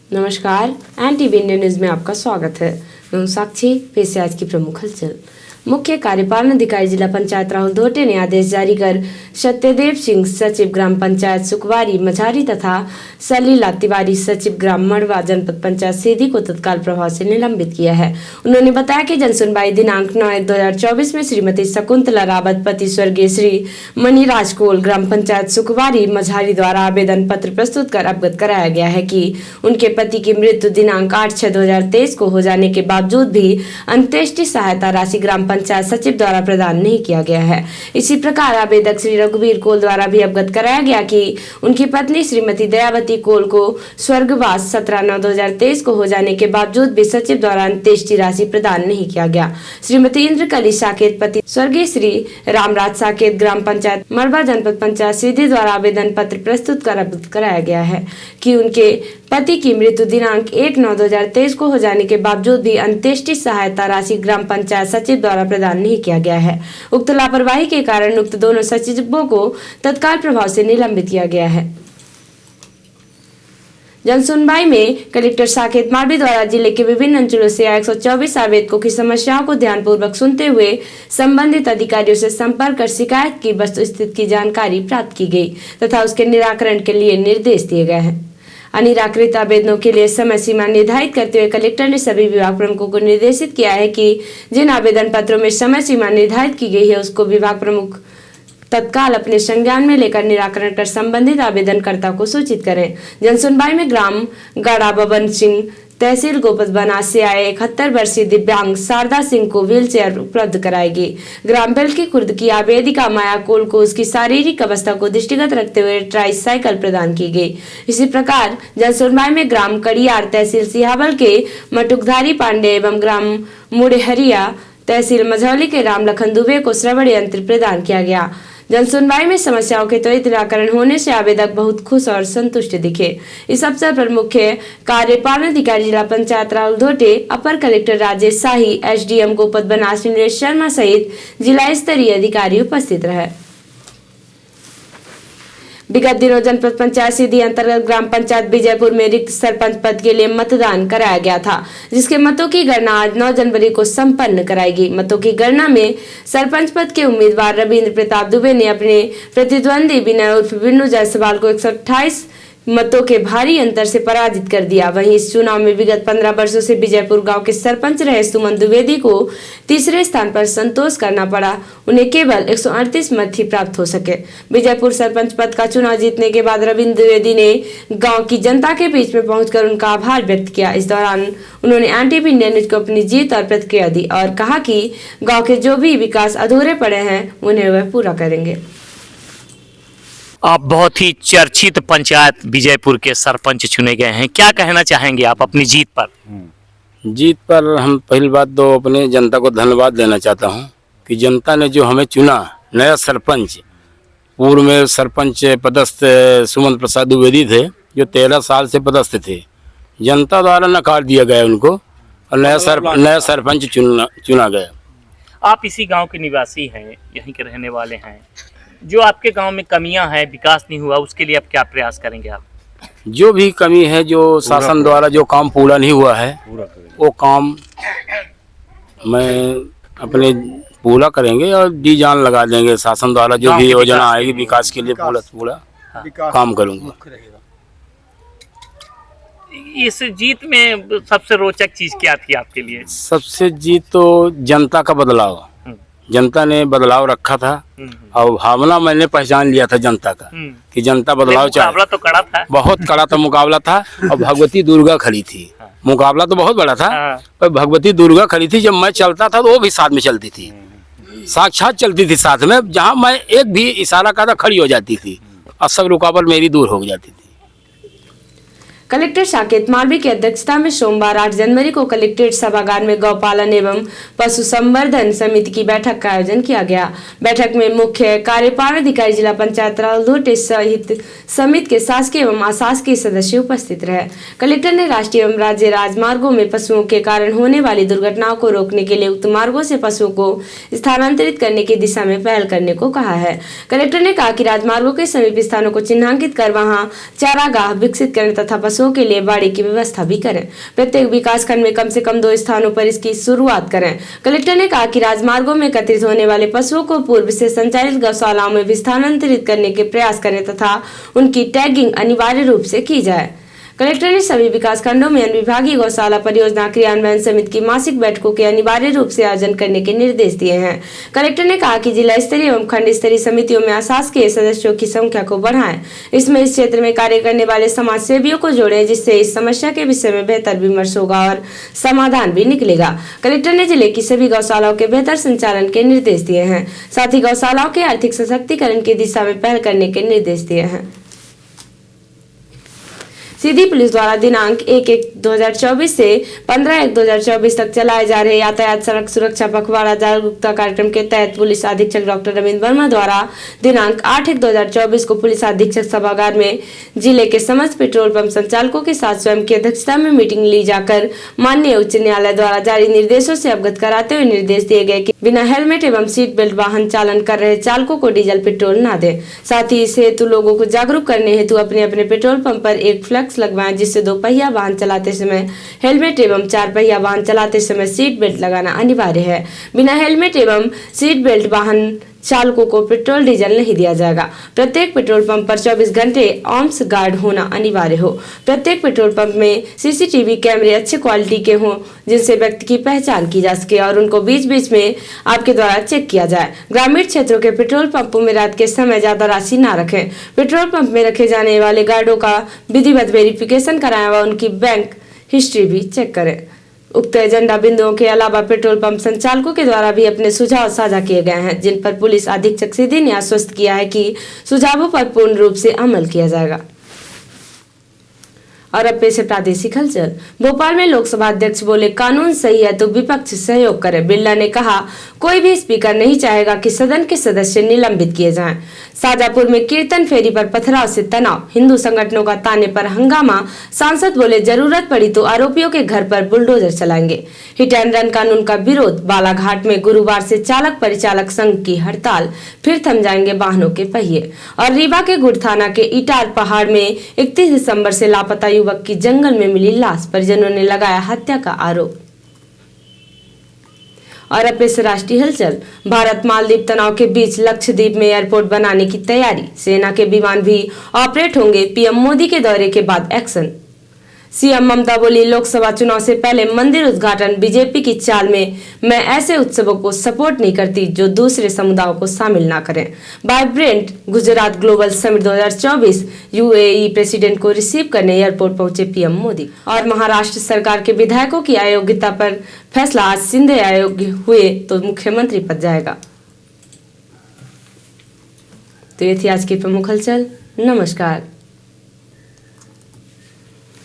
नमस्कार, NTV India news में आपका स्वागत है। मैं हूं साक्षी। पेश है आज की प्रमुख हलचल। मुख्य कार्यपालन अधिकारी जिला पंचायत राहुल धोटे ने आदेश जारी कर सत्यदेव सिंह सचिव ग्राम पंचायत सुखवारी मझारी तथा सलीला तिवारी सचिव ग्राम मड़वा जनपद पंचायत सीधी को तत्काल प्रभाव से निलंबित किया है। उन्होंने बताया कि जनसुनवाई दिनांक 9/1/2024 में श्रीमती शकुंतला रावत पति स्वर्गीय श्री मणिराज कोल ग्राम पंचायत सुखवारी मझारी द्वारा आवेदन पत्र प्रस्तुत कर अवगत कराया गया है कि उनके पति की मृत्यु दिनांक 8/6/2023 को हो जाने के बावजूद भी अंत्येष्टि सहायता राशि ग्राम पंचायत सचिव द्वारा प्रदान नहीं किया गया है। इसी प्रकार आवेदक श्री रघुवीर कोल द्वारा भी अवगत कराया गया कि उनकी पत्नी श्रीमती दयावती कोल को स्वर्गवास 17/9/2023 को हो जाने के बावजूद भी सचिव द्वारा अंत्येष्टि राशि प्रदान नहीं किया गया। श्रीमती इंद्रकली साकेत पति स्वर्गीय श्री रामराज साकेत ग्राम पंचायत मड़वा जनपद पंचायत सीधी द्वारा आवेदन पत्र प्रस्तुत कर अवगत कराया गया है कि उनके पति की मृत्यु दिनांक 1/9/2023 को हो जाने के बावजूद भी अंत्येष्टि सहायता राशि ग्राम पंचायत सचिव द्वारा प्रदान नहीं किया गया है। उक्त लापरवाही के कारण उक्त दोनों सचिवों को तत्काल प्रभाव से निलंबित किया गया है। जनसुनवाई में कलेक्टर साकेत मालवी द्वारा जिले के विभिन्न अंचलों से 124 आवेदकों की समस्याओं को ध्यानपूर्वक सुनते हुए संबंधित अधिकारियों से संपर्क कर शिकायत की वस्तुस्थिति की जानकारी प्राप्त की गई तथा उसके निराकरण के लिए निर्देश दिए गए हैं। अनिराकृत आवेदनों के लिए समय सीमा निर्धारित करते हुए कलेक्टर ने सभी विभाग प्रमुखों को निर्देशित किया है कि जिन आवेदन पत्रों में समय सीमा निर्धारित की गई है उसको विभाग प्रमुख तत्काल अपने संज्ञान में लेकर निराकरण कर संबंधित आवेदनकर्ता को सूचित करें। जनसुनवाई में ग्राम गड़ा बबन सिंह तहसील गोपद बनास से आए 71 वर्षीय दिव्यांग शारदा सिंह को व्हील चेयर उपलब्ध कराएगी। ग्राम बेलकी खुर्द की आवेदिका माया कोल को उसकी शारीरिक अवस्था को दृष्टिगत रखते हुए ट्राईसाइकिल प्रदान की गई। इसी प्रकार जनसुनवाई में ग्राम कड़ियार तहसील सिहावल के मटुकधारी पांडे एवं ग्राम मुड़ेहरिया तहसील मझौली के राम लखन दुबे को श्रवण यंत्र प्रदान किया गया। जनसुनवाई में समस्याओं के त्वरित निराकरण होने से आवेदक बहुत खुश और संतुष्ट दिखे। इस अवसर पर मुख्य कार्यपालन अधिकारी जिला पंचायत राहुल धोटे, अपर कलेक्टर राजेश शाही, SDM गोपद बनास नीलेश शर्मा सहित जिला स्तरीय अधिकारी उपस्थित रहे। विगत दिनों जनपद पंचायत सीधी अंतर्गत ग्राम पंचायत विजयपुर में रिक्त सरपंच पद के लिए मतदान कराया गया था, जिसके मतों की गणना आज 9 जनवरी को संपन्न कराएगी। मतों की गणना में सरपंच पद के उम्मीदवार रविंद्र प्रताप दुबे ने अपने प्रतिद्वंदी विनय उर्फ बिन्नू जायसवाल को 128 मतों के भारी अंतर से पराजित कर दिया। वहीं इस चुनाव में विगत 15 वर्षों से विजयपुर गांव के सरपंच रहे सुमन द्विवेदी को तीसरे स्थान पर संतोष करना पड़ा। उन्हें केवल 138 मत ही प्राप्त हो सके। विजयपुर सरपंच पद का चुनाव जीतने के बाद रविंद्र द्विवेदी ने गांव की जनता के बीच में पहुंचकर उनका आभार व्यक्त किया। इस दौरान उन्होंने NTV इंडिया न्यूज को अपनी जीत और प्रतिक्रिया दी और कहा कि गाँव के जो भी विकास अधूरे पड़े हैं उन्हें वह पूरा करेंगे। आप बहुत ही चर्चित पंचायत विजयपुर के सरपंच चुने गए हैं, क्या कहना चाहेंगे आप अपनी जीत पर? जीत पर हम पहली बात तो अपने जनता को धन्यवाद देना चाहता हूं कि जनता ने जो हमें चुना नया सरपंच। पूर्व में सरपंच पदस्थ सुमन प्रसाद द्विवेदी थे जो 13 साल से पदस्थ थे। जनता द्वारा नकार दिया गया उनको और नया सरपंच चुना गया। आप इसी गांव के निवासी हैं, यहीं के रहने वाले हैं। जो आपके गांव में कमियां हैं, विकास नहीं हुआ, उसके लिए आप क्या प्रयास करेंगे? आप जो भी कमी है, जो शासन द्वारा जो काम पूरा नहीं हुआ है वो काम मैं अपने पूरा करेंगे और दी जान लगा देंगे। शासन द्वारा जो भी योजना आएगी विकास के लिए पूरा काम करूंगा। इस जीत में सबसे रोचक चीज क्या थी आपके लिए? सबसे जीत तो जनता का बदलाव। जनता ने बदलाव रखा था और भावना मैंने पहचान लिया था जनता का कि जनता बदलाव चाहे। मुकाबला तो कड़ा था, बहुत कड़ा था मुकाबला था और भगवती दुर्गा खड़ी थी। मुकाबला तो बहुत बड़ा था पर भगवती दुर्गा खड़ी थी। जब मैं चलता था तो वो भी साथ में चलती थी, साक्षात चलती थी साथ में। जहाँ मैं एक भी इशारा करता खड़ी हो जाती थी और सब रुकावट मेरी दूर हो जाती थी। कलेक्टर साकेत मालवी की अध्यक्षता में सोमवार 8 जनवरी को कलेक्ट्रेट सभागार में गौपालन एवं पशु संवर्धन समिति की बैठक का आयोजन किया गया। बैठक में मुख्य कार्यपालन अधिकारी जिला पंचायत राहुल धोटे सहित समिति के शासकीय एवं अशासकीय सदस्य उपस्थित रहे। कलेक्टर ने राष्ट्रीय एवं राज्य राजमार्गों में पशुओं के कारण होने वाली दुर्घटनाओं को रोकने के लिए उक्त मार्गों से पशुओं को स्थानांतरित करने की दिशा में पहल करने को कहा है। कलेक्टर ने कहा कि राजमार्गों के समीप स्थानों को चिन्हांकित कर वहां चारागाह विकसित करने तथा पशुओं बसों के लिए बाड़ी की व्यवस्था भी करें। प्रत्येक विकासखंड में कम से कम 2 स्थानों पर इसकी शुरुआत करें। कलेक्टर ने कहा कि राजमार्गों में एकत्रित होने वाले पशुओं को पूर्व से संचालित गौशालाओं में भी स्थानांतरित करने के प्रयास करें तथा उनकी टैगिंग अनिवार्य रूप से की जाए। कलेक्टर ने सभी विकासखंडों में अनुविभागीय गौशाला परियोजना क्रियान्वयन समिति की मासिक बैठकों के अनिवार्य रूप से आयोजन करने के निर्देश दिए हैं। कलेक्टर ने कहा कि जिला स्तरीय एवं खंड स्तरीय समितियों में अशासकीय सदस्यों की संख्या को बढ़ाएं। इसमें इस क्षेत्र में कार्य करने वाले समाज सेवियों को जोड़ें, जिससे इस समस्या के विषय में बेहतर विमर्श होगा और समाधान भी निकलेगा। कलेक्टर ने जिले की सभी गौशालाओं के बेहतर संचालन के निर्देश दिए हैं। साथ ही गौशालाओं के आर्थिक सशक्तिकरण की दिशा में पहल करने के निर्देश दिए हैं। सीधी पुलिस द्वारा दिनांक 1/1/2024 से 15/1/2024 तक चलाए जा रहे यातायात सड़क सुरक्षा पखवाड़ा जागरूकता कार्यक्रम के तहत पुलिस अधीक्षक डॉक्टर रविंद्र वर्मा द्वारा दिनांक 8/1/2024 को पुलिस अधीक्षक सभागार में जिले के समस्त पेट्रोल पंप संचालकों के साथ स्वयं की अध्यक्षता में मीटिंग ली जाकर माननीय उच्च न्यायालय द्वारा जारी निर्देशों से अवगत कराते हुए निर्देश दिए गए कि बिना हेलमेट एवं सीट बेल्ट वाहन चालन कर रहे चालकों को डीजल पेट्रोल न दें। साथ ही इस हेतु लोगों को जागरूक करने हेतु अपने अपने पेट्रोल पंप पर एक फ्लैक्स लगवाएं, जिससे 2 पहिया वाहन चलाते समय हेलमेट एवं 4 पहिया वाहन चलाते समय सीट बेल्ट लगाना अनिवार्य है। बिना हेलमेट एवं सीट बेल्ट वाहन चालकों को पेट्रोल डीजल नहीं दिया जाएगा। प्रत्येक पेट्रोल पंप पर 24 घंटे आर्म्स गार्ड होना अनिवार्य हो। प्रत्येक पेट्रोल पंप में सीसीटीवी कैमरे अच्छे क्वालिटी के हों, जिनसे व्यक्ति की पहचान की जा सके और उनको बीच बीच में आपके द्वारा चेक किया जाए। ग्रामीण क्षेत्रों के पेट्रोल पंपों में रात के समय ज्यादा राशि न रखें। पेट्रोल पंप में रखे जाने वाले गार्डों का विधिवत वेरिफिकेशन कराएं व उनकी बैंक हिस्ट्री भी चेक करें। उक्त एजेंडा बिंदुओं के अलावा पेट्रोल पंप संचालकों के द्वारा भी अपने सुझाव साझा किए गए हैं, जिन पर पुलिस अधीक्षक सीधी ने आश्वस्त किया है कि सुझावों पर पूर्ण रूप से अमल किया जाएगा। और अब पेश है प्रादेशिक हलचल। भोपाल में लोकसभा अध्यक्ष बोले, कानून सही है तो विपक्ष सहयोग करे। बिरला ने कहा, कोई भी स्पीकर नहीं चाहेगा कि सदन के सदस्य निलंबित किए जाएं। शाजापुर में कीर्तन फेरी पर पथराव से तनाव, हिंदू संगठनों का ताने पर हंगामा। सांसद बोले, जरूरत पड़ी तो आरोपियों के घर पर बुलडोजर चलाएंगे। हिट एंड रन कानून का विरोध, बालाघाट में गुरुवार से चालक परिचालक संघ की हड़ताल, फिर थम जाएंगे वाहनों के पहिए। और रीवा के गुड़ थाना के इटार पहाड़ में 31 दिसंबर से लापता युवक की जंगल में मिली लाश, परिजनों ने लगाया हत्या का आरोप। और अब इस राष्ट्रीय हलचल। भारत मालदीव तनाव के बीच लक्षद्वीप में एयरपोर्ट बनाने की तैयारी, सेना के विमान भी ऑपरेट होंगे। पीएम मोदी के दौरे के बाद एक्शन। सीएम ममता बोली, लोकसभा चुनाव से पहले मंदिर उद्घाटन बीजेपी की चाल में। मैं ऐसे उत्सवों को सपोर्ट नहीं करती जो दूसरे समुदायों को शामिल ना करें। Vibrant Gujarat global summit 2024, UAE president को रिसीव करने एयरपोर्ट पहुंचे पीएम मोदी। और महाराष्ट्र सरकार के विधायकों की अयोग्यता पर फैसला, आज शिंदे अयोग्य हुए तो मुख्यमंत्री पद जाएगा। तो ये थी आज की प्रमुख हलचल। नमस्कार।